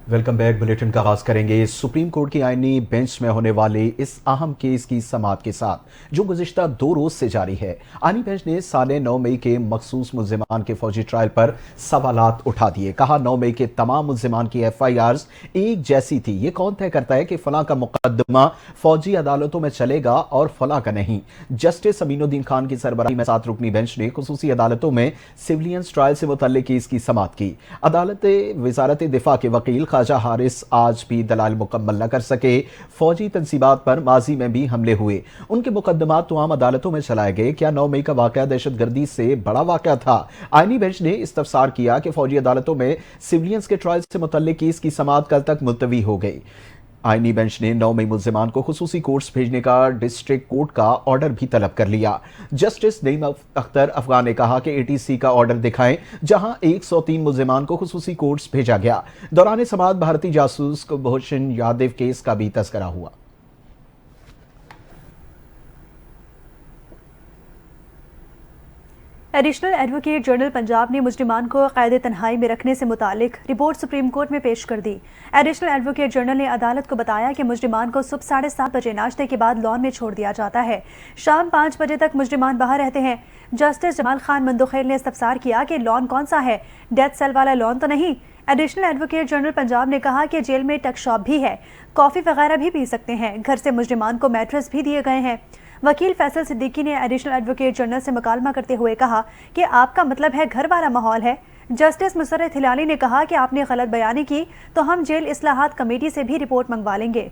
Welcome back. Bulletin का आगाज करेंगे सुप्रीम कोर्ट की आईनी बेंच में होने वाले इस अहम केस की समाअत के साथ जो गुज़िश्ता 2 रोज से जारी है। आईनी बेंच ने साले 9 मई के मखसूस मुल्जिमान के फौजी ट्रायल पर सवालात उठा दिए। कहा 9 मई के तमाम मुल्जिमान की FIRs एक जैसी थी। ये कौन तय करता है कि फलां का मुकदमा फौजी अदालतों में चलेगा और फलां का नहीं। जस्टिस अमीनुद्दीन खान की सरबराही में 7 रुकनी बेंच ने खुसूसी अदालतों में सिविलियंस ट्रायल से मुतल्लिक केस की समाअत की। अदालत वजारत दिफा के वकील ख्वाजा हारिस आज भी दलाल मुकम्मल न कर सके। फौजी तंसीबात पर माजी में भी हमले हुए, उनके मुकदमा तमाम अदालतों में चलाए गए। क्या 9 मई का वाकया दहशतगर्दी से बड़ा वाकया था? आईनी बेंच ने इस्तफसार किया कि फौजी अदालतों में सिविलियंस के ट्रायल से मुतल्लिक केस की समाअत कल तक मुलतवी हो गई। आईनी बेंच ने 9 मई मुल्जिमान को खुसूसी कोर्ट्स भेजने का डिस्ट्रिक्ट कोर्ट का ऑर्डर भी तलब कर लिया। जस्टिस नईम अख्तर अफगान ने कहा कि ATC का ऑर्डर दिखाएं जहां 103 मुल्जिमान को खुसूसी कोर्ट्स भेजा गया। दौरान समाअत भारतीय जासूस कुलभूषण यादव केस का भी तस्करा हुआ। एडिशनल एडवोकेट जनरल पंजाब ने मुजरिमान को क़ैद तन्हाई में रखने से मुतालिक रिपोर्ट सुप्रीम कोर्ट में पेश कर दी। एडिशनल एडवोकेट जनरल ने अदालत को बताया कि मुजरिमान को सुबह 7:30 बजे नाश्ते के बाद लॉन में छोड़ दिया जाता है। शाम 5 बजे तक मुजरिमान बाहर रहते हैं। जस्टिस जमाल खान मंदुखेल ने इस्तफसार किया कि लॉन कौन सा है, डेथ सेल वाला लॉन तो नहीं। एडिशनल एडवोकेट जनरल पंजाब ने कहा कि जेल में टक शॉप भी है, कॉफ़ी वगैरह भी पी सकते हैं। घर से मुजरिमान को मैट्रेस भी दिए गए हैं। वकील फैसल सिद्दीकी ने एडिशनल एडवोकेट जनरल से मुकालमा करते हुए कहा कि आपका मतलब है घर वाला माहौल है। जस्टिस मुसर्रत हिलाली ने कहा कि आपने गलत बयानी की तो हम जेल इस्लाहात कमेटी से भी रिपोर्ट मंगवा लेंगे।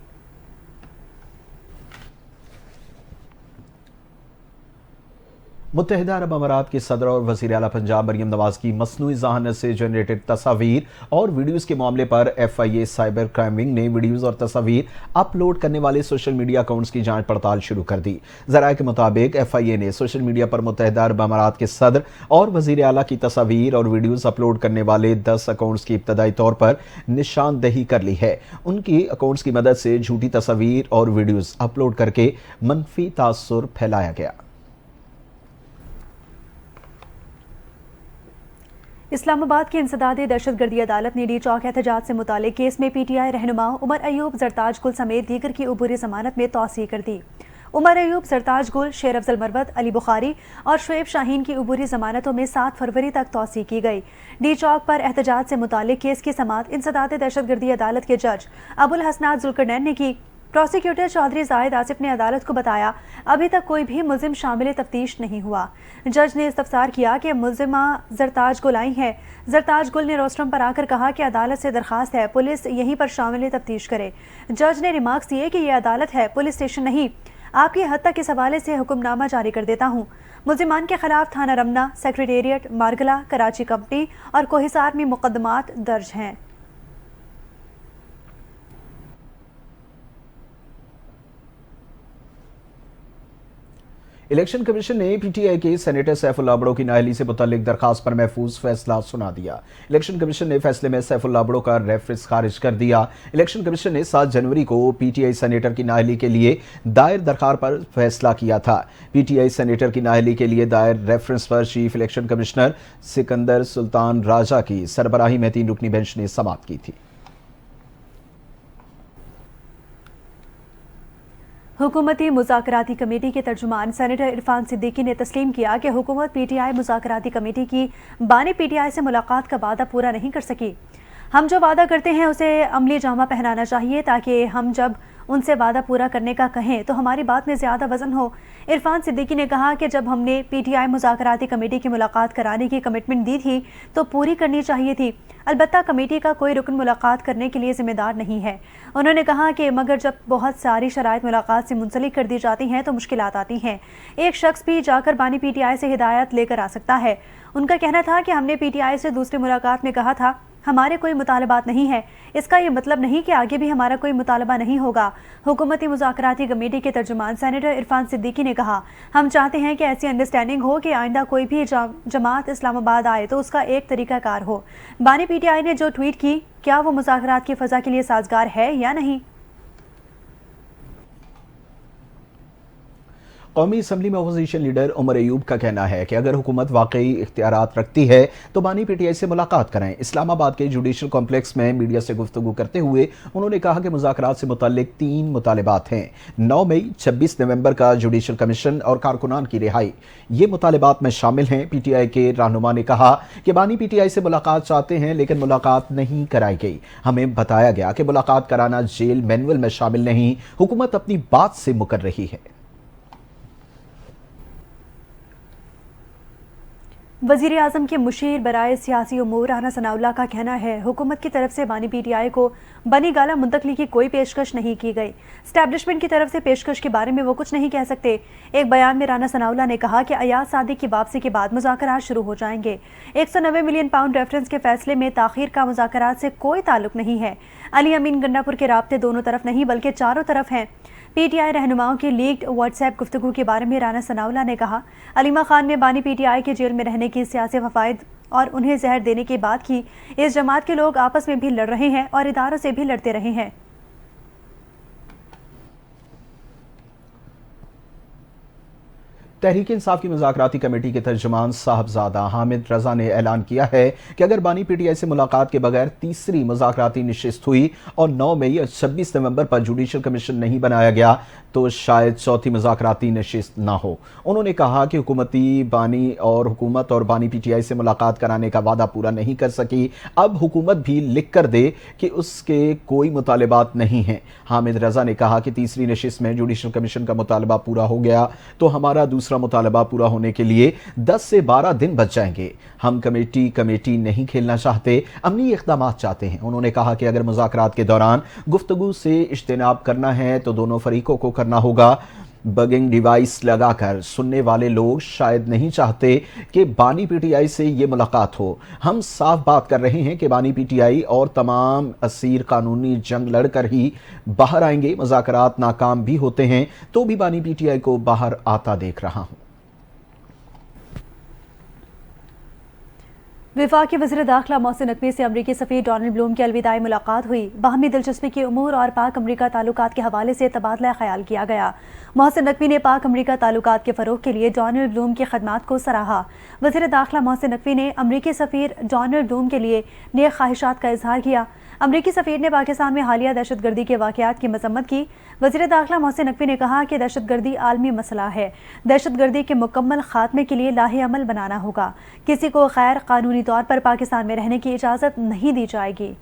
मुत्तहिदा अरब अमारात के सदर और वज़ीर आला पंजाब मरियम नवाज की मसनूई ज़हानत से जनरेटेड तस्वीर और वीडियोस के मामले पर FIA साइबर क्राइम विंग ने वीडियोस और तस्वीर अपलोड करने वाले सोशल मीडिया अकाउंट्स की जांच पड़ताल शुरू कर दी। ज़राए के मुताबिक FIA ने सोशल मीडिया पर मुत्तहिदा अरब अमारात के सदर और वज़ीर आला की तस्वीर और वीडियोस अपलोड करने वाले 10 अकाउंट्स की इब्तदाई तौर पर निशानदही कर ली है। उनकी अकाउंट्स की मदद से झूठी तस्वीर और वीडियोस अपलोड करके मनफी तासुर फैलाया गया। इस्लामाबाद की इंसदादी दहशतगर्दी अदालत ने डी चौक एहतजाज से मुतालिक केस में PTI रहनुमा उमर अयूब, जरताज गुल समेत दीगर की उबूरी जमानत में तौसीह कर दी। उमर अयूब, जरताज गुल, शेर अफजल मरवत, अली बुखारी और शुएब शाहीन की उबूरी जमानतों में 7 फरवरी तक तौसीह की गई। डी चौक पर एहतजाज से मुतालिक केस की समाअत इंसदादी दहशतगर्दी अदालत के जज अबुल हसनात जुल्करनैन ने की। प्रोसिक्यूटर चौधरी जाहिद आसिफ ने अदालत को बताया अभी तक कोई भी मुल्जिम शामिल तफ्तीश नहीं हुआ। जज ने इस्तफसार किया कि मुल्जिमा जरताज गुल आई है। जरताज गुल ने रोस्ट्रम पर आकर कहा कि अदालत से दरखास्त है पुलिस यहीं पर शामिल तफ्तीश करे। जज ने रिमार्क्स दिए कि यह अदालत है, पुलिस स्टेशन नहीं। आपकी हद तक इस हवाले से हुक्मनामा जारी कर देता हूँ। मुल्जिमान के खिलाफ थाना रमना, सेक्रेटेरिएट, मारगला, कराची कंपनी और कोहिसार में मुकदमात दर्ज हैं। इलेक्शन कमीशन ने PTI के सेनेटर सैफुल्लाह बड़ो की नाअहली से मुतल्लिक दरखास्त पर महफूज फैसला सुना दिया। इलेक्शन कमीशन ने फैसले में सैफुल्लाह बड़ो का रेफरेंस खारिज कर दिया। इलेक्शन कमीशन ने 7 जनवरी को PTI सेनेटर की नाअहली के लिए दायर दरखास्त पर फैसला किया था। PTI सेनेटर की नाअहली के लिए दायर रेफरेंस पर chief election commissioner Sikandar Sultan Raja की सरबराही में 3 रुकनी बेंच ने समाअत की थी। हुकूमती मुज़ाकराती कमेटी के तर्जुमान सेनेटर इरफान सिद्दीकी ने तस्लीम किया कि हुकूमत PTI मुज़ाकराती कमेटी की बानी PTI से मुलाकात का वादा पूरा नहीं कर सकी। हम जो वादा करते हैं उसे अमली जामा पहनाना चाहिए ताकि हम जब उनसे वादा पूरा करने का कहें तो हमारी बात में ज़्यादा वजन हो। इरफान सिद्दीकी ने कहा कि जब हमने PTI मुज़ाकराती कमेटी की मुलाकात कराने की कमिटमेंट दी थी तो पूरी करनी चाहिए थी। अलबत्ता कमेटी का कोई रुकन मुलाकात करने के लिए जिम्मेदार नहीं है। उन्होंने कहा कि मगर जब बहुत सारी शराइत मुलाकात से मुंसलिक कर दी जाती हैं तो मुश्किलात आती हैं। एक शख्स भी जाकर बानी PTI से हिदायत लेकर आ सकता है। उनका कहना था कि हमने PTI से दूसरी मुलाकात में कहा था हमारे कोई मुतालबात नहीं है, इसका ये मतलब नहीं कि आगे भी हमारा कोई मुतालबा नहीं होगा। हुकूमती मुज़ाकराती कमेटी के तर्जुमान सेनेटर इरफान सिद्दीकी ने कहा हम चाहते हैं कि ऐसी अंडरस्टैंडिंग हो कि आइंदा कोई भी जमात इस्लामाबाद आए तो उसका एक तरीकाकार हो। बानी PTI ने जो ट्वीट की क्या वो मुज़ाकरात की फ़ज़ा के लिए साजगार है या नहीं? कौमी असम्बली में अपोजिशन लीडर उमर अयूब का कहना है कि अगर हुकूमत वाकई इख्तियारात रखती है तो बानी पीटीआई से मुलाकात कराएं। इस्लामाबाद के जुडिशल कॉम्प्लेक्स में मीडिया से गुफ्तगू करते हुए उन्होंने कहा कि मुज़ाकरात से मुताल्लिक 3 मुतालिबात हैं। 9 मई 26 नवंबर का जुडिशल कमीशन और कारकुनान की रिहाई, ये मुतालिबात में शामिल हैं। पीटीआई के रहनुमा ने कहा कि बानी पीटीआई से मुलाकात चाहते हैं लेकिन मुलाकात नहीं कराई गई। हमें बताया गया कि मुलाकात कराना जेल मैनुअल में शामिल नहीं, हुकूमत अपनी बात से मुकर रही है। वज़ीर आज़म के मुशीर बराए सियासी उमूर राना सनाउल्लाह का कहना है हुकूमत की तरफ से बानी पीटीआई को बनी गाला मुंतकली की कोई पेशकश नहीं की गई। स्टैब्लिशमेंट की तरफ से पेशकश के बारे में वो कुछ नहीं कह सकते। एक बयान में राना सनाउल्लाह ने कहा कि अयाज सादिक की वापसी के बाद मुज़ाकरात शुरू हो जाएंगे। 190 मिलियन पाउंड रेफरेंस के फैसले में ताख़ीर का मुज़ाकरात से कोई ताल्लुक नहीं है। अली अमीन गंडापुर के राब्ते दोनों तरफ नहीं बल्कि चारों तरफ हैं। पीटीआई रहनुमाओं की लीक्ड व्हाट्सएप गुफ्तगू के बारे में राना सनाउल्लाह ने कहा, अलीमा खान ने बानी पीटीआई के जेल में रहने की सियासी फवाइद और उन्हें जहर देने की बात की। इस जमात के लोग आपस में भी लड़ रहे हैं और इदारों से भी लड़ते रहे हैं। तहरीक इंसाफ की मुज़ाकराती कमेटी के तर्जुमान साहबजादा हामिद रजा ने ऐलान किया है कि अगर बानी पीटीआई से मुलाकात के बगैर तीसरी मुज़ाकराती नशिस्त हुई और 9 मई और 26 नवंबर पर जुडिशल कमीशन नहीं बनाया गया तो शायद चौथी मुज़ाकराती नशिस्त ना हो। उन्होंने कहा कि हुकूमत और बानी पीटीआई से मुलाकात कराने का वादा पूरा नहीं कर सकी। अब हुकूमत भी लिख कर दे कि उसके कोई मुतालिबात नहीं हैं। हामिद रजा ने कहा कि तीसरी नशिस्त में जुडिशल कमीशन का मुतालबा पूरा हो गया तो हमारा दूसरा मुतालबा पूरा होने के लिए 10 से 12 दिन बच जाएंगे। हम कमेटी नहीं खेलना चाहते, अमनी इक़दामात चाहते हैं। उन्होंने कहा कि अगर मुज़ाकरात के दौरान गुफ्तगू से इज्तिनाब करना है तो दोनों फरीकों को करना होगा। बगिंग डिवाइस लगाकर सुनने वाले लोग शायद नहीं चाहते कि बानी पीटीआई से ये मुलाकात हो। हम साफ बात कर रहे हैं कि बानी पीटीआई और तमाम असीर कानूनी जंग लड़कर ही बाहर आएंगे। मुज़ाकरात नाकाम भी होते हैं तो भी बानी पीटीआई को बाहर आता देख रहा हूं। वफाकी वज़ीर दाखिला मोहसिन नकवी से अमरीकी सफ़ीर डोनाल्ड ब्लूम की अलविदाई मुलाकात हुई। बाहमी दिलचस्पी के उमूर और पाक अमरीका ताल्लुकात के हवाले से तबादला ख्याल किया गया। मोहसिन नकवी ने पाक अमरीका ताल्लुकात के फ़रोग़ के लिए डोनाल्ड ब्लूम की खदमात को सराहा। वज़ीर दाखिला मोहसिन नकवी ने अमरीकी सफ़ीर डोनाल्ड ब्लूम के लिए नेक ख्वाहिशात का इजहार किया। अमरीकी सफ़ीर ने पाकिस्तान में हालिया दहशतगर्दी के वाक़यात की मज़म्मत की। वज़ीर दाखिला मोहसिन नकवी ने कहा कि दहशतगर्दी आलमी मसला है। दहशतगर्दी के मुकम्मल खात्मे के लिए लाहे अमल बनाना होगा। किसी को गैर कानूनी तौर पर पाकिस्तान में रहने की इजाज़त नहीं दी जाएगी।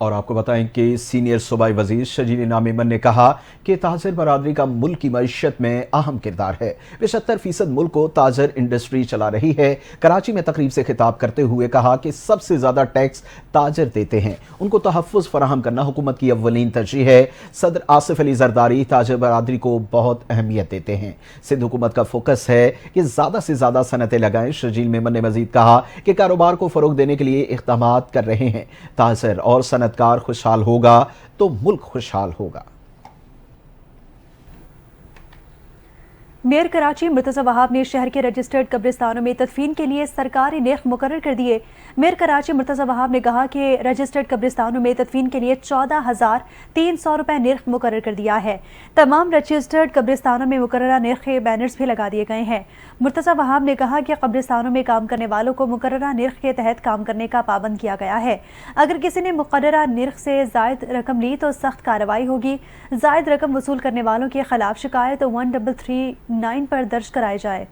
और आपको बताएं कि सीनियर सूबाई वजीर शजील इनाम मेमन ने कहा कि ताजर बरादरी का मुल्क की मईशत में अहम किरदार है। 75% मुल्क को ताजर इंडस्ट्री चला रही है। कराची में तकरीब से खिताब करते हुए कहा कि सबसे ज़्यादा टैक्स ताजर देते हैं, उनको तहफ़्फ़ुज़ फराहम करना हुकूमत की अव्वलीन तरजीह है। सदर आसिफ अली जरदारी ताजर बरादरी को बहुत अहमियत देते हैं। सिंध हुकूमत का फोकस है कि ज़्यादा से ज़्यादा सनतें लगाएं। शजील मेमन ने मज़ीद कहा कि कारोबार को फ़रोग़ देने के लिए इक़दामात कर रहे हैं। ताजर और सनतकार खुशहाल होगा तो मुल्क खुशहाल होगा। मेयर कराची मुर्तज़ा वहाब ने शहर के रजिस्टर्ड कब्रिस्तानों में तदफीन के लिए सरकारी नेख मुकर्रर कर दिए। मेयर कराची मुर्तज़ा वहाब ने कहा कि रजिस्टर्ड कब्रिस्तानों में तदफीन के लिए 14,300 रुपये नेख मुकर्रर कर दिया है। तमाम रजिस्टर्ड कब्रिस्तानों में मुकर्ररा नेख के बैनर्स भी लगा दिए गए हैं। मुर्तज़ा वहाब ने कहा कि कब्रिस्तानों में काम करने वालों को मुकर्ररा निर्ख के तहत काम करने का पाबंद किया गया है। अगर किसी ने मुकर्ररा निर्ख से ज़ायद रकम ली तो सख्त कार्रवाई होगी। ज़ायद रकम वसूल करने वालों के खिलाफ शिकायत 1339 पर दर्ज कराई जाए।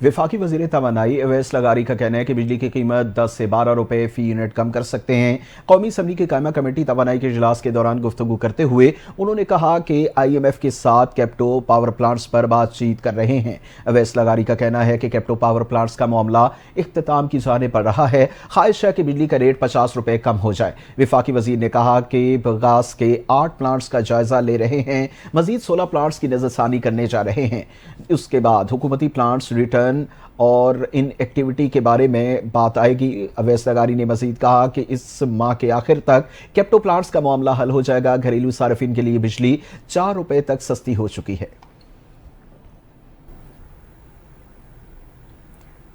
वफाकी वज़ीर तवानाई अवैस लगारी का कहना है कि बिजली की कीमत 10 से 12 रुपए फी यूनिट कम कर सकते हैं। कौमी असम्बली की कायमा कमेटी तवानाई के इजलास के दौरान गुफ्तगू करते हुए उन्होंने कहा कि IMF के साथ कैप्टो पावर प्लांट्स पर बातचीत कर रहे हैं। अवैस लगारी का कहना है कि कैप्टो पावर प्लांट्स का मामला इख्तिताम की जाने पर रहा है। ख्वाहिश है कि बिजली का रेट 50 रुपए कम हो जाए। वफाकी वज़ीर ने कहा कि बगास के 8 प्लांट्स का जायजा ले रहे हैं, मजीद 16 प्लांट्स की नज़रसानी करने जा रहे हैं। उसके बाद हुकूमती प्लांट्स रिटर्न और इन एक्टिविटी के बारे में बात आएगी। अवैस लगारी ने मजीद कहा कि इस माह के आखिर तक कैप्टो प्लांट्स का मामला हल हो जाएगा। घरेलू सार्फिन के लिए बिजली 4 रुपए तक सस्ती हो चुकी है।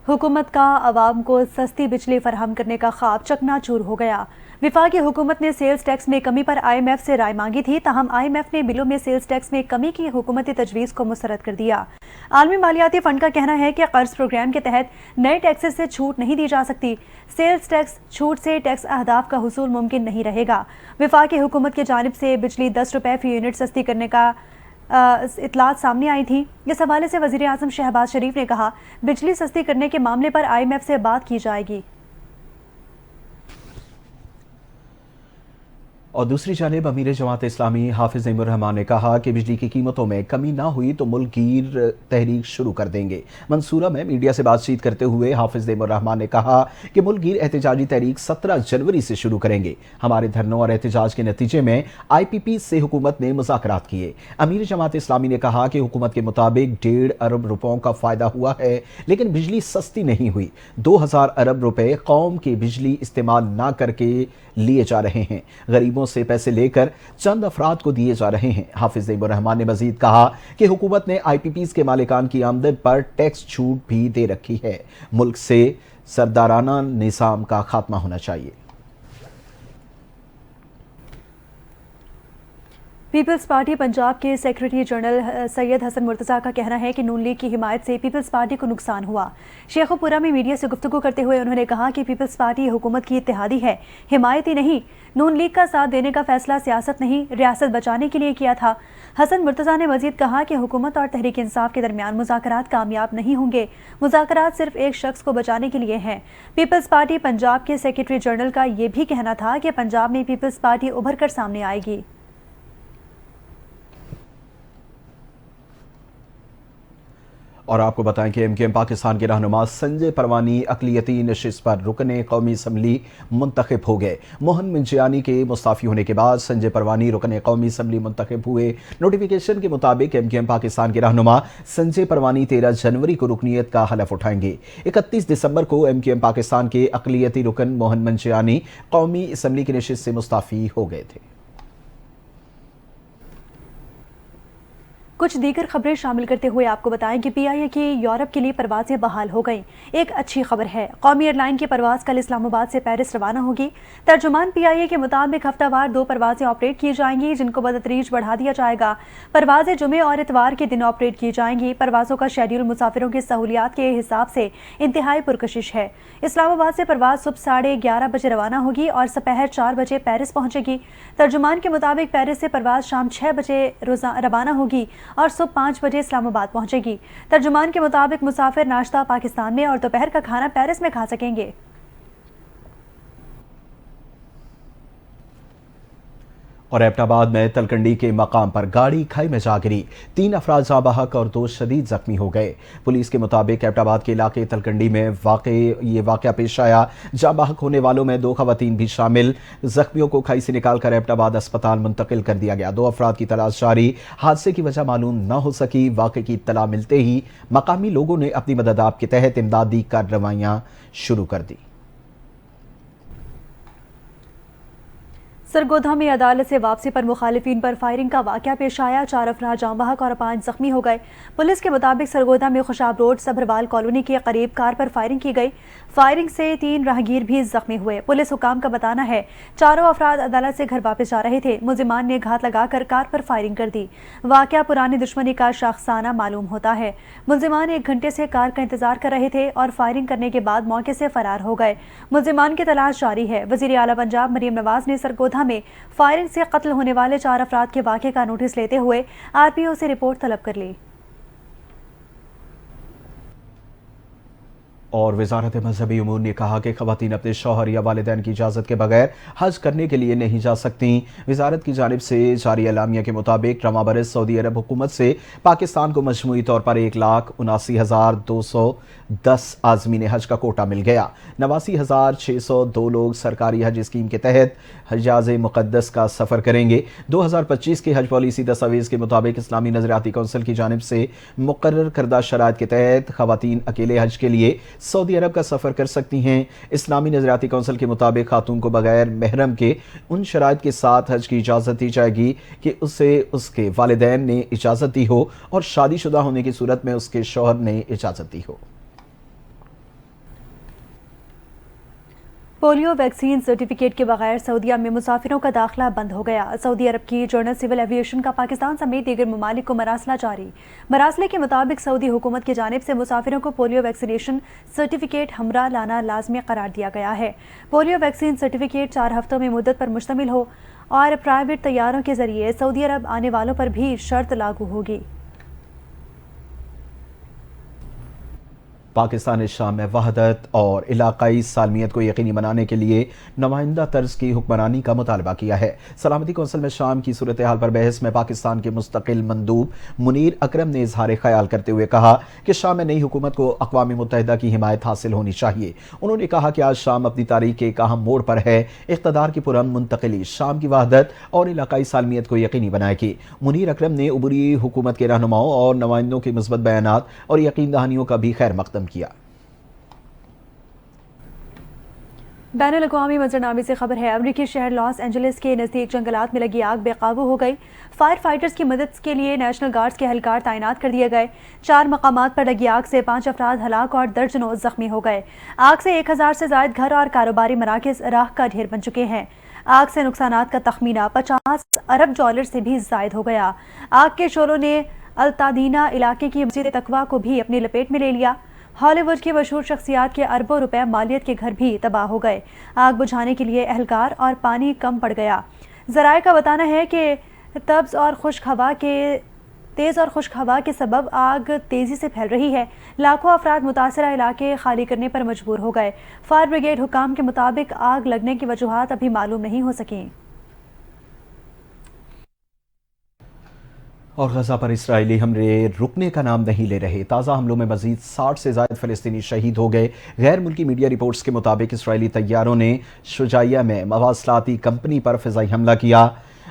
हुकूमत का आवाम को सस्ती बिजली फराहम करने का ख्वाब चकनाचूर हो गया। वफाकी हुकूमत ने सेल्स टैक्स में कमी पर IMF से राय मांगी थी, ताहम IMF ने बिलों में सेल्स टैक्स में कमी की हुकूमती तजवीज़ को मुस्तरद कर दिया। आलमी मालियाती फंड का कहना है कि कर्ज प्रोग्राम के तहत नए टैक्सेस से छूट नहीं दी जा सकती। सेल्स टैक्स छूट से टैक्स अहदाफ का हुसूल मुमकिन नहीं रहेगा। वफाकी हुकूमत की जानिब से बिजली 10 रुपये फी यूनिट सस्ती करने का इतलात सामने आई थी। इस हवाले से वज़ीर आज़म शहबाज शरीफ ने कहा, बिजली सस्ती करने के मामले पर IMF से बात की जाएगी। और दूसरी जानिब अमीर जमात इस्लामी हाफिज नईमुर रहमान ने कहा कि बिजली की कीमतों में कमी ना हुई तो मुल्क गिर तहरीक शुरू कर देंगे। मंसूरा में मीडिया से बातचीत करते हुए हाफिज नईमुर रहमान ने कहा कि मुल्क गिर एहतजाजी तहरीक 17 जनवरी से शुरू करेंगे। हमारे धरनों और एहतजाज के नतीजे में IPP से हुकूमत ने मुज़ाकरात किए। अमीर जमात इस्लामी ने कहा कि हुकूमत के मुताबिक 1.5 अरब रुपयों का फ़ायदा हुआ है, लेकिन बिजली सस्ती नहीं हुई। 2000 अरब रुपए कौम की बिजली इस्तेमाल ना करके लिए जा रहे हैं। गरीबों से पैसे लेकर चंद अफराद को दिए जा रहे हैं। हाफिज नईमुर रहमान ने मजीद कहा कि हुकूमत ने IPPs के मालिकान की आमदन पर टैक्स छूट भी दे रखी है। मुल्क से सरदाराना निज़ाम का खात्मा होना चाहिए। पीपल्स पार्टी पंजाब के सेक्रेटरी जनरल सैयद हसन मुर्तज़ा का कहना है कि नून लीग की हिमायत से पीपल्स पार्टी को नुकसान हुआ। शेखुपुरा में मीडिया से गुफ्तगू करते हुए उन्होंने कहा कि पीपल्स पार्टी हुकूमत की इत्तेहादी है, हिमायती नहीं। नून लीग का साथ देने का फैसला सियासत नहीं, रियासत बचाने के लिए किया था। हसन मुर्तज़ा ने मजीद कहा कि हुकूमत और तहरीक इंसाफ के दरमियान मुज़ाकरात कामयाब नहीं होंगे। मुज़ाकरात सिर्फ एक शख्स को बचाने के लिए हैं। पीपल्स पार्टी पंजाब के सेक्रेटरी जनरल का ये भी कहना था कि पंजाब में पीपल्स पार्टी उभर कर सामने आएगी। और आपको बताएं कि MKM पाकिस्तान के रहनुमा संजय परवानी अक़लियती नशिस्त पर रुकने कौमी असम्बली मुंतखब हो गए। मोहन मंजियानी के मुस्ताफ़ी होने के बाद संजय परवानी रुकने कौमी असम्बली मुंतखब हुए। नोटिफिकेशन के मुताबिक MKM पाकिस्तान के रहनुमा संजय परवानी 13 जनवरी को रुकनीत का हलफ उठाएंगे। 31 दिसंबर को MKM पाकिस्तान के अक़लियती रुकन मोहन मंजियानी कौमी असम्बली की नशिस्त से मुस्ताफ़ी हो गए थे। कुछ दीगर खबरें शामिल करते हुए आपको बताएं कि PIA की यूरोप के लिए परवाजें बहाल हो गईं। एक अच्छी खबर है, कौमी एयरलाइन की परवाज कल इस्लामाबाद से पेरिस रवाना होगी। तर्जुमान PIA के मुताबिक हफ्तावार 2 परवाजें ऑपरेट की जाएंगी, जिनको बदतरीज बढ़ा दिया जाएगा। परवाजें जुमे और इतवार के दिन ऑपरेट की जाएंगी। परवाजों का शेड्यूल मुसाफिरों की सहूलियात के हिसाब से इंतहाई पुरकशिश है। इस्लामाबाद से परवाज सुबह 11:30 बजे रवाना होगी और दोपहर 4 बजे पेरिस पहुंचेगी। तर्जुमान के मुताबिक पेरिस से परवाज शाम 6 बजे रवाना होगी और सुबह 5 बजे इस्लामाबाद पहुंचेगी। तर्जुमान के मुताबिक मुसाफिर नाश्ता पाकिस्तान में और दोपहर का खाना पेरिस में खा सकेंगे। और एबटाबाद में तलकंडी के मकाम पर गाड़ी खाई में जा गिरी। 3 अफराद जाँ बहक और 2 शदीद जख्मी हो गए। पुलिस के मुताबिक एबटाबाद के इलाके तलकंडी में ये वाक़या पेश आया। जाँ बहक होने वालों में 2 खवातीन भी शामिल। जख्मियों को खाई से निकालकर एबटाबाद अस्पताल मुंतकिल कर दिया गया। 2 अफराद की तलाश जारी। हादसे की वजह मालूम न हो सकी। वाक़े की इत्तला मिलते ही मकामी लोगों ने अपनी मदद आप के तहत इमदादी कार्रवाइयाँ शुरू कर दी। सरगोधा में अदालत से वापसी पर मुखालिफिन पर फायरिंग का वाक़या पेश आया। 4 अफराद जाँ बहक और 5 जख्मी हो गए। पुलिस के मुताबिक सरगोधा में खुशाब रोड सब्रवाल कॉलोनी के करीब कार पर फायरिंग की गई। फायरिंग से 3 राहगीर भी जख्मी हुए। पुलिस हुकाम का बताना है चारों अफराद अदालत से घर वापस जा रहे थे। मुलजिमान ने घात लगाकर कार पर फायरिंग कर दी। वाक़या पुरानी दुश्मनी का शाखसाना मालूम होता है। मुलजिमान 1 घंटे से कार का इंतजार कर रहे थे और फायरिंग करने के बाद मौके से फरार हो गए। मुलजिमान की तलाश जारी है। वज़ीर आला पंजाब मरीम नवाज ने सरगोधा में फायरिंग से कत्ल होने वाले 4 अफराद के वाक़े का नोटिस लेते हुए RPO से रिपोर्ट तलब कर ली। और वजारत मजहबी उमूर ने कहा कि खवातीन अपने शौहर या वालिदैन की इजाज़त के बगैर हज करने के लिए नहीं जा सकती। वजारत की जानिब से जारी एलामिया के मुताबिक रवा बरस सऊदी अरब हुकूमत से पाकिस्तान को मजमूई तौर पर 1,79,210 आज़मीन हज का कोटा मिल गया। 89,602 लोग सरकारी हज स्कीम के तहत हजाज मुक़द्दस का सफ़र करेंगे। 2025 के हज पॉलिसी दस्तावेज़ के मुताबिक इस्लामी नज़रियाती कौंसिल की जानिब से मुकर्रर करदा शराइत के तहत खवातीन अकेले हज के लिए सऊदी अरब का सफ़र कर सकती हैं। इस्लामी नज़रियाती कौंसिल के मुताबिक खातून को बगैर महरम के उन शराइत के साथ हज की इजाज़त दी जाएगी कि उसे उसके वालिदैन ने इजाज़त दी हो और शादीशुदा होने की सूरत में उसके शौहर ने इजाज़त दी हो। پولیو ویکسین سرٹیفکیٹ کے بغیر سعودیہ میں مسافروں کا داخلہ بند ہو گیا۔ سعودی عرب کی جرنل سول ایویشن کا پاکستان سمیت دیگر ممالک کو مراسلہ جاری۔ مراسلے کے مطابق سعودی حکومت کی جانب سے مسافروں کو پولیو ویکسینیشن سرٹیفکیٹ ہمراہ لانا لازمی قرار دیا گیا ہے۔ پولیو ویکسین سرٹیفکیٹ 4 ہفتوں میں مدت پر مشتمل ہو اور پرائیویٹ طیاروں کے ذریعے سعودی عرب آنے والوں پر بھی شرط لاگو ہوگی۔ پاکستان شام میں وحدت اور علاقائی سالمیت کو یقینی بنانے کے لیے نمائندہ طرز کی حکمرانی کا مطالبہ کیا ہے۔ سلامتی کونسل میں شام کی صورتحال پر بحث میں پاکستان کے مستقل مندوب منیر اکرم نے اظہار خیال کرتے ہوئے کہا کہ شام میں نئی حکومت کو اقوام متحدہ کی حمایت حاصل ہونی چاہیے۔ انہوں نے کہا کہ آج شام اپنی تاریخ کے ایک اہم موڑ پر ہے۔ اقتدار کی پرامن منتقلی شام کی وحدت اور علاقائی سالمیت کو یقینی بنائے گی۔ منیر اکرم نے عبوری حکومت کے رہنماؤں اور نمائندوں کے مثبت بیانات اور یقین دہانیوں کا بھی خیر مقدم کیا۔ بین الاقوامی منظرنامے سے خبر ہے، امریکی شہر لاس اینجلس کے نزدیک جنگلات میں لگی آگ بے قابو ہو گئی۔ فائر فائٹرز کی مدد کے لیے نیشنل گارڈز کے اہلکار تعینات کر دیے گئے۔ 4 مقامات پر لگی آگ سے 5 افراد ہلاک اور درجنوں زخمی ہو گئے۔ آگ سے 1000 سے زائد گھر اور کاروباری مراکز راکھ کا ڈھیر بن چکے ہیں۔ آگ سے نقصانات کا تخمینہ 50 ارب ڈالر سے بھی زائد ہو گیا۔ آگ کے شعلوں نے التادینہ علاقے کی مسجد تقویٰ کو بھی اپنی لپیٹ میں لے لیا۔ ہالی ووڈ کی مشہور شخصیات کے اربوں روپے مالیت کے گھر بھی تباہ ہو گئے۔ آگ بجھانے کے لیے اہلکار اور پانی کم پڑ گیا۔ ذرائع کا بتانا ہے کہ تیز اور خشک ہوا کے سبب آگ تیزی سے پھیل رہی ہے۔ لاکھوں افراد متاثرہ علاقے خالی کرنے پر مجبور ہو گئے۔ فائر بریگیڈ حکام کے مطابق آگ لگنے کی وجوہات ابھی معلوم نہیں ہو سکیں۔ اور غزہ پر اسرائیلی حملے رکنے کا نام نہیں لے رہے۔ تازہ حملوں میں مزید 60 سے زائد فلسطینی شہید ہو گئے۔ غیر ملکی میڈیا رپورٹس کے مطابق اسرائیلی طیاروں نے شجاعیہ میں مواصلاتی کمپنی پر فضائی حملہ کیا۔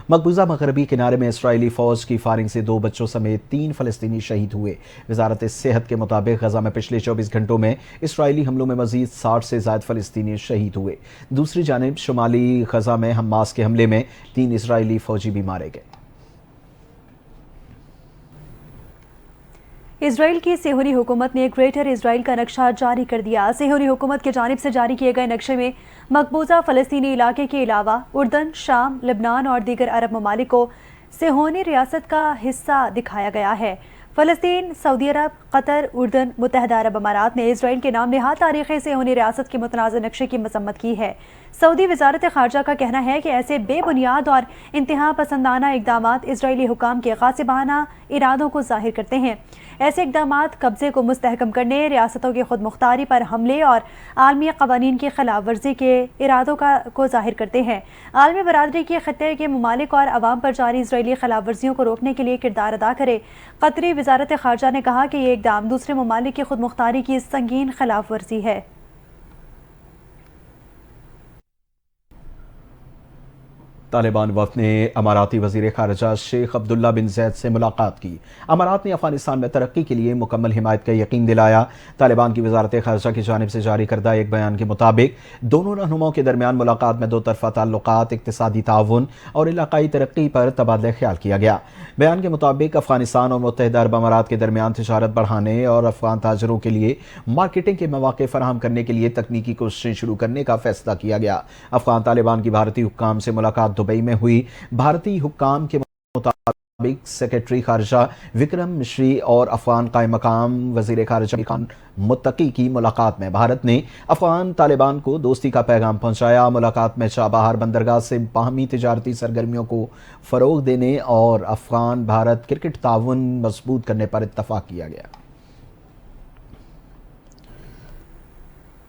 مقبوضہ مغربی کنارے میں اسرائیلی فوج کی فائرنگ سے 2 بچوں سمیت 3 فلسطینی شہید ہوئے۔ وزارت صحت کے مطابق غزہ میں پچھلے 24 گھنٹوں میں اسرائیلی حملوں میں مزید 60 سے زائد فلسطینی شہید ہوئے۔ دوسری جانب شمالی غزہ میں حماس کے حملے میں 3 اسرائیلی فوجی بھی مارے گئے۔ اسرائیل کی صہیونی حکومت نے گریٹر اسرائیل کا نقشہ جاری کر دیا۔ صہیونی حکومت کی جانب سے جاری کیے گئے نقشے میں مقبوضہ فلسطینی علاقے کے علاوہ اردن، شام، لبنان اور دیگر عرب ممالک کو صہیونی ریاست کا حصہ دکھایا گیا ہے۔ فلسطین، سعودی عرب، قطر، اردن، متحدہ عرب امارات نے اسرائیل کے نام نہاد تاریخی صہیونی ریاست کے متنازع نقشے کی مذمت کی ہے۔ سعودی وزارت خارجہ کا کہنا ہے کہ ایسے بے بنیاد اور انتہا پسندانہ اقدامات اسرائیلی حکام کے غاصبانہ ارادوں کو ظاہر کرتے ہیں۔ ایسے اقدامات قبضے کو مستحکم کرنے، ریاستوں کی خود مختاری پر حملے اور عالمی قوانین کی خلاف ورزی کے ارادوں کو ظاہر کرتے ہیں۔ عالمی برادری کے خطے کے ممالک اور عوام پر جاری اسرائیلی خلاف ورزیوں کو روکنے کے لیے کردار ادا کرے۔ قطری وزارت خارجہ نے کہا کہ یہ اقدام دوسرے ممالک کی خود مختاری کی سنگین خلاف ورزی ہے۔ طالبان وفد نے اماراتی وزیر خارجہ شیخ عبداللہ بن زید سے ملاقات کی۔ امارات نے افغانستان میں ترقی کے لیے مکمل حمایت کا یقین دلایا۔ طالبان کی وزارت خارجہ کی جانب سے جاری کردہ ایک بیان کے مطابق دونوں رہنماؤں کے درمیان ملاقات میں 2 طرفہ تعلقات، اقتصادی تعاون اور علاقائی ترقی پر تبادلہ خیال کیا گیا۔ بیان کے مطابق افغانستان اور متحدہ عرب امارات کے درمیان تجارت بڑھانے اور افغان تاجروں کے لیے مارکیٹنگ کے مواقع فراہم کرنے کے لیے تکنیکی کوششیں شروع کرنے کا فیصلہ کیا گیا۔ افغان طالبان کی بھارتی حکام سے ملاقات دبئی میں ہوئی۔ بھارتی حکام کے مطابق سیکرٹری خارجہ وکرم مشری اور افغان قائم مقام وزیر خارجہ خان متقی کی ملاقات میں بھارت نے افغان طالبان کو دوستی کا پیغام پہنچایا۔ ملاقات میں چابہار بندرگاہ سے باہمی تجارتی سرگرمیوں کو فروغ دینے اور افغان بھارت کرکٹ تعاون مضبوط کرنے پر اتفاق کیا گیا۔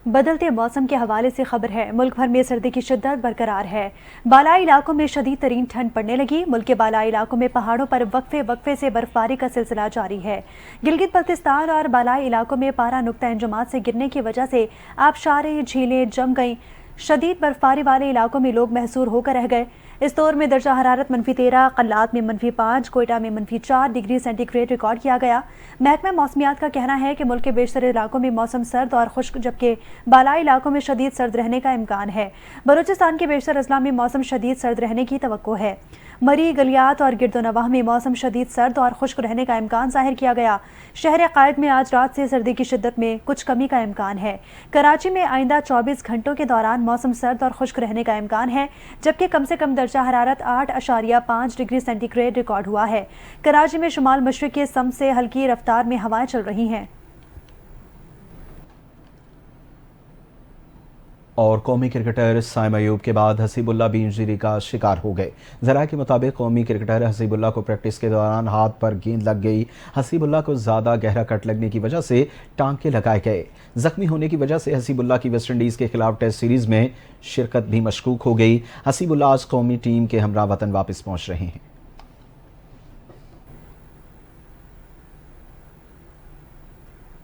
بدلتے موسم کے حوالے سے خبر ہے، ملک بھر میں سردی کی شدت برقرار ہے۔ بالائی علاقوں میں شدید ترین ٹھنڈ پڑنے لگی۔ ملک کے بالائی علاقوں میں پہاڑوں پر وقفے سے برفباری کا سلسلہ جاری ہے۔ گلگت بلتستان اور بالائی علاقوں میں پارہ نقطہ انجماد سے گرنے کی وجہ سے آبشاریں، جھیلیں جم گئیں۔ شدید برفباری والے علاقوں میں لوگ محصور ہو کر رہ گئے۔ اس دور میں درجہ حرارت -13، قلات میں -5، کوئٹہ میں -4 ڈگری سینٹی گریڈ ریکارڈ کیا گیا۔ محکمہ موسمیات کا کہنا ہے کہ ملک کے بیشتر علاقوں میں موسم سرد اور خشک جبکہ بالائی علاقوں میں شدید سرد رہنے کا امکان ہے۔ بلوچستان کے بیشتر اضلاع میں موسم شدید سرد رہنے کی توقع ہے۔ مری، گلیات اور گرد و نواح میں موسم شدید سرد اور خشک رہنے کا امکان ظاہر کیا گیا۔ شہر قائد میں آج رات سے سردی کی شدت میں کچھ کمی کا امکان ہے۔ کراچی میں آئندہ 24 گھنٹوں کے دوران موسم سرد اور خشک رہنے کا امکان ہے، جبکہ کم سے کم درجہ حرارت 8.5 ڈگری سینٹی گریڈ ریکارڈ ہوا ہے۔ کراچی میں شمال مشرق کے سمت سے ہلکی رفتار میں ہوائیں چل رہی ہیں۔ اور قومی کرکٹر سائم ایوب کے بعد حسیب اللہ بھی انجری کا شکار ہو گئے۔ ذرائع کے مطابق قومی کرکٹر حسیب اللہ کو پریکٹس کے دوران ہاتھ پر گیند لگ گئی۔ حسیب اللہ کو زیادہ گہرا کٹ لگنے کی وجہ سے ٹانکے لگائے گئے۔ زخمی ہونے کی وجہ سے حسیب اللہ کی ویسٹ انڈیز کے خلاف ٹیسٹ سیریز میں شرکت بھی مشکوک ہو گئی۔ حسیب اللہ آج قومی ٹیم کے ہمراہ وطن واپس پہنچ رہے ہیں۔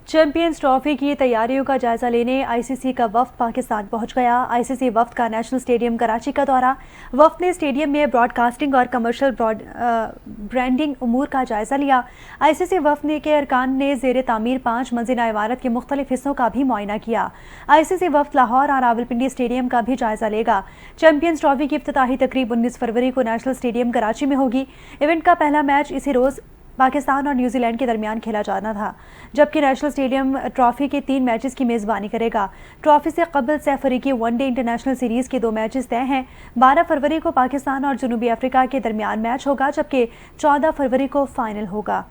چیمپئنز ٹرافی کی تیاریوں کا جائزہ لینے آئی سی سی کا وفد پاکستان پہنچ گیا۔ آئی سی سی وفد کا نیشنل اسٹیڈیم کراچی کا دورہ۔ وفد نے اسٹیڈیم میں براڈ کاسٹنگ اور کمرشل برانڈنگ امور کا جائزہ لیا۔ آئی سی سی وفد کے ارکان نے زیر تعمیر 5 منزلہ عمارت کے مختلف حصوں کا بھی معائنہ کیا۔ آئی سی سی وفد لاہور اور راولپنڈی اسٹیڈیم کا بھی جائزہ لے گا۔ چیمپئنز ٹرافی کی افتتاحی تقریب 19 فروری کو نیشنل اسٹیڈیم کراچی میں ہوگی۔ ایونٹ کا پہلا میچ اسی روز پاکستان اور نیوزی لینڈ کے درمیان کھیلا جانا تھا، جبکہ نیشنل اسٹیڈیم ٹرافی کے 3 میچز کی میزبانی کرے گا۔ ٹرافی سے قبل 6 فریقی ون ڈے انٹرنیشنل سیریز کے 2 میچز طے ہیں۔ 12 فروری کو پاکستان اور جنوبی افریقہ کے درمیان میچ ہوگا، جبکہ 14 فروری کو فائنل ہوگا۔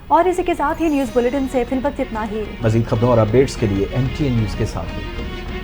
اور اسی کے ساتھ ہی نیوز بلیٹن سے فی الوقت اتنا ہی۔ مزید خبروں اور اپڈیٹس کے لیے NTN نیوز کے ساتھ ہیں۔